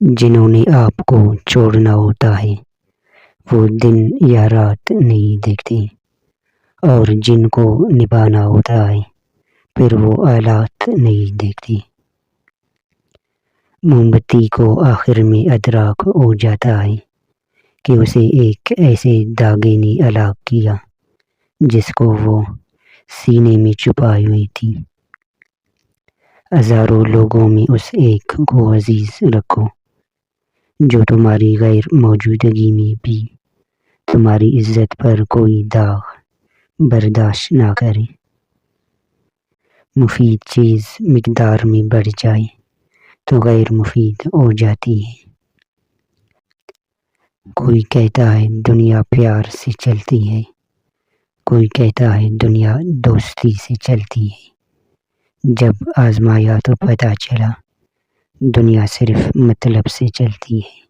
جنہوں نے آپ کو چھوڑنا ہوتا ہے وہ دن یا رات نہیں دیکھتے، اور جن کو نبھانا ہوتا ہے پھر وہ حالات نہیں دیکھتے۔ موم بتی کو آخر میں ادراک ہو جاتا ہے کہ اسے ایک ایسے دھاگے نے ہلاک کیا جس کو وہ سینے میں چھپائے ہوئی تھی۔ ہزاروں لوگوں میں اس ایک کو عزیز رکھو جو تمہاری غیر موجودگی میں بھی تمہاری عزت پر کوئی داغ برداشت نہ کرے۔ مفید چیز مقدار میں بڑھ جائے تو غیر مفید ہو جاتی ہے۔ کوئی کہتا ہے دنیا پیار سے چلتی ہے، کوئی کہتا ہے دنیا دوستی سے چلتی ہے۔ جب آزمایا تو پتہ چلا دنیا صرف مطلب سے چلتی ہے۔